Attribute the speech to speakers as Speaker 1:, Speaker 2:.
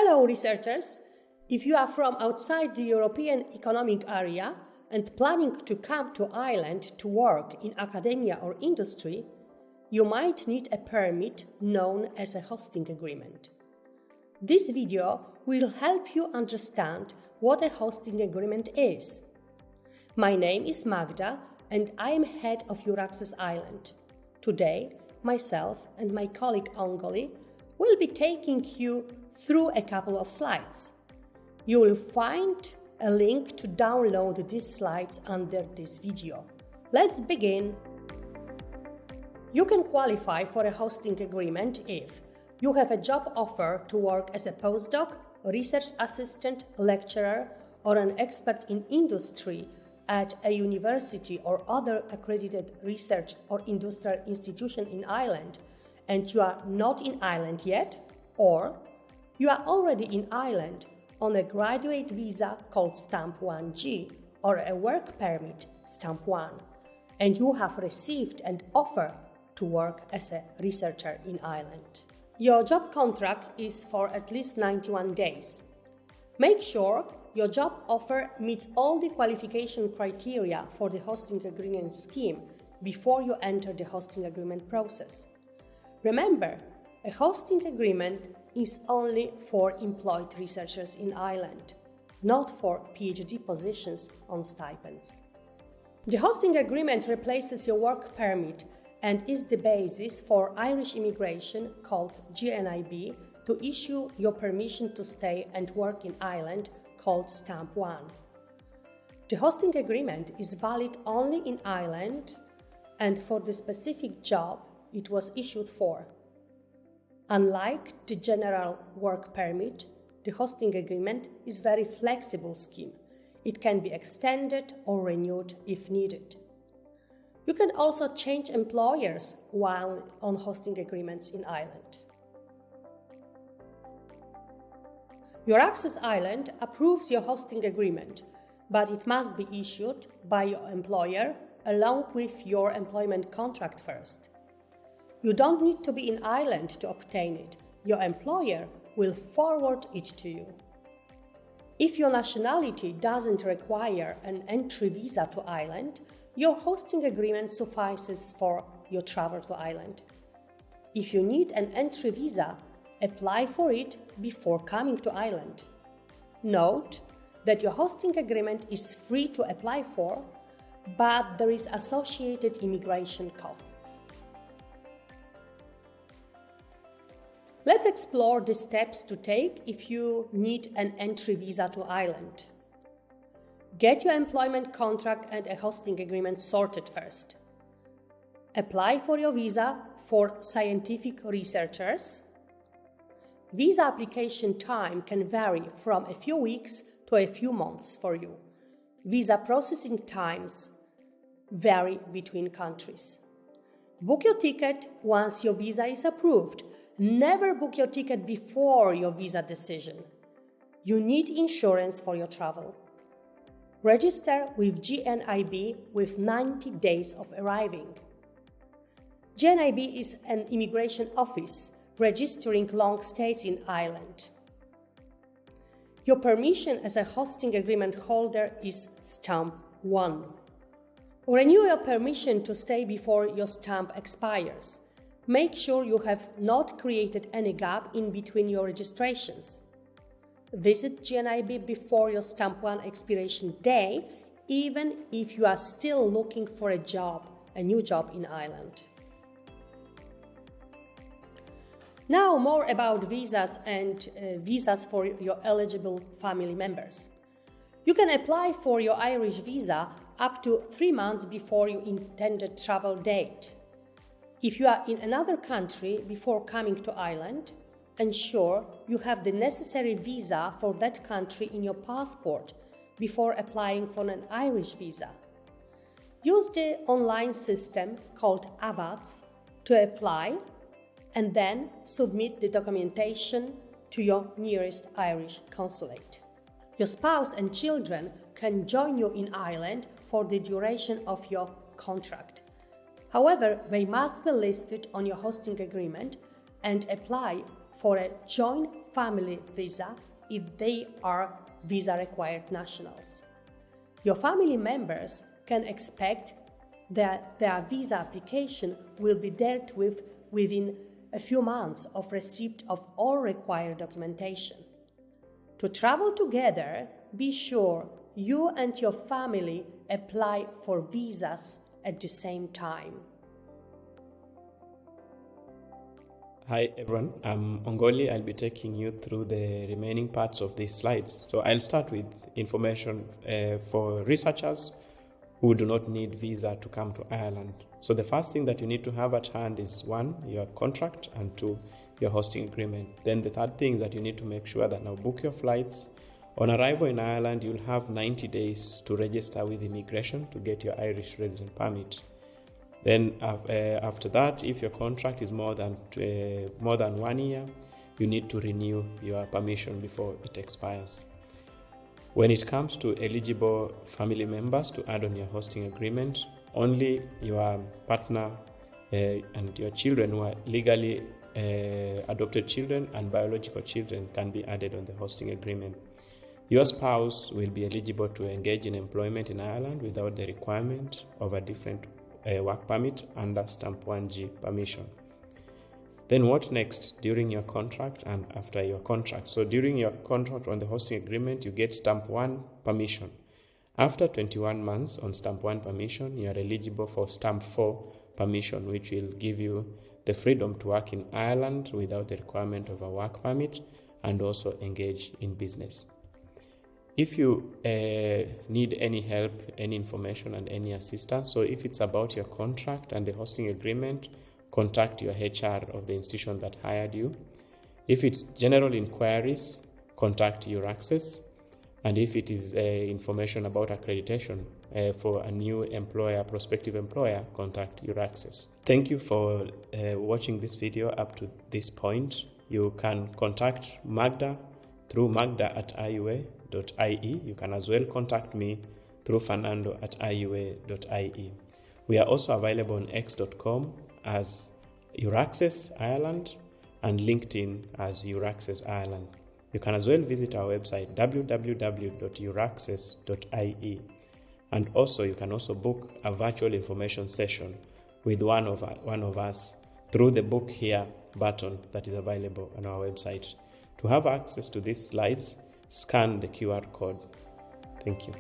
Speaker 1: Hello, researchers! If you are from outside the European Economic Area and planning to come to Ireland to work in academia or industry, you might need a permit known as a hosting agreement. This video will help you understand what a hosting agreement is. My name is Magda and I am head of Euraccess Ireland. Today, myself and my colleague Ongoli will be taking you through a couple of slides. You will find a link to download these slides under this video. Let's begin. You can qualify for a hosting agreement if you have a job offer to work as a postdoc, research assistant, lecturer, or an expert in industry at a university or other accredited research or industrial institution in Ireland, and you are not in Ireland yet, or you are already in Ireland on a graduate visa called Stamp 1G or a work permit Stamp 1, and you have received an offer to work as a researcher in Ireland. Your job contract is for at least 91 days. Make sure your job offer meets all the qualification criteria for the hosting agreement scheme before you enter the hosting agreement process. Remember, a hosting agreement is only for employed researchers in Ireland, not for PhD positions on stipends. The hosting agreement replaces your work permit and is the basis for Irish immigration called GNIB to issue your permission to stay and work in Ireland called Stamp 1. The hosting agreement is valid only in Ireland and for the specific job it was issued for. Unlike the general work permit, the hosting agreement is a very flexible scheme. It can be extended or renewed if needed. You can also change employers while on hosting agreements in Ireland. Euraccess Ireland approves your hosting agreement, but it must be issued by your employer along with your employment contract first. You don't need to be in Ireland to obtain it. Your employer will forward it to you. If your nationality doesn't require an entry visa to Ireland, your hosting agreement suffices for your travel to Ireland. If you need an entry visa, apply for it before coming to Ireland. Note that your hosting agreement is free to apply for, but there is associated immigration costs. Let's explore the steps to take if you need an entry visa to Ireland. Get your employment contract and a hosting agreement sorted first. Apply for your visa for scientific researchers. Visa application time can vary from a few weeks to a few months for you. Visa processing times vary between countries. Book your ticket once your visa is approved. Never book your ticket before your visa decision. You need insurance for your travel. Register with GNIB with 90 days of arriving. GNIB is an immigration office registering long stays in Ireland. Your permission as a hosting agreement holder is Stamp 1. Renew your permission to stay before your stamp expires. Make sure you have not created any gap in between your registrations. Visit GNIB before your Stamp 1 expiration day, even if you are still looking for a new job in Ireland. Now more about visas and visas for your eligible family members. You can apply for your Irish visa up to 3 months before your intended travel date. If you are in another country before coming to Ireland, ensure you have the necessary visa for that country in your passport before applying for an Irish visa. Use the online system called AVATS to apply and then submit the documentation to your nearest Irish consulate. Your spouse and children can join you in Ireland for the duration of your contract. However, they must be listed on your hosting agreement and apply for a joint family visa if they are visa-required nationals. Your family members can expect that their visa application will be dealt with within a few months of receipt of all required documentation. To travel together, be sure you and your family apply for visas at the same time.
Speaker 2: Hi everyone, I'm Ongoli. I'll be taking you through the remaining parts of these slides. So I'll start with information for researchers who do not need visa to come to Ireland. So the first thing that you need to have at hand is 1, your contract, and 2, your hosting agreement. Then the third thing that you need to make sure that now book your flights. On arrival in Ireland, you'll have 90 days to register with immigration to get your Irish resident permit. Then after that, if your contract is more than 1 year, you need to renew your permission before it expires. When it comes to eligible family members to add on your hosting agreement, only your partner and your children who are legally adopted children and biological children can be added on the hosting agreement. Your spouse will be eligible to engage in employment in Ireland without the requirement of a different work permit under Stamp 1G permission. Then what next during your contract and after your contract? So during your contract on the hosting agreement, you get Stamp 1 permission. After 21 months on Stamp 1 permission, you are eligible for Stamp 4 permission, which will give you the freedom to work in Ireland without the requirement of a work permit and also engage in business. If you need any help, any information and any assistance, so if it's about your contract and the hosting agreement, contact your HR of the institution that hired you. If it's general inquiries, contact Euraccess. And if it is information about accreditation for a new employer, prospective employer, contact Euraccess. Thank you for watching this video up to this point. You can contact Magda through magda@iua.ie. You can as well contact me through fernando@iua.ie. We are also available on x.com as Euraccess Ireland and LinkedIn as Euraccess Ireland. You can as well visit our website www.euraccess.ie, and also you can also book a virtual information session with one of us through the book here button that is available on our website. To have access to these slides, scan the QR code. Thank you.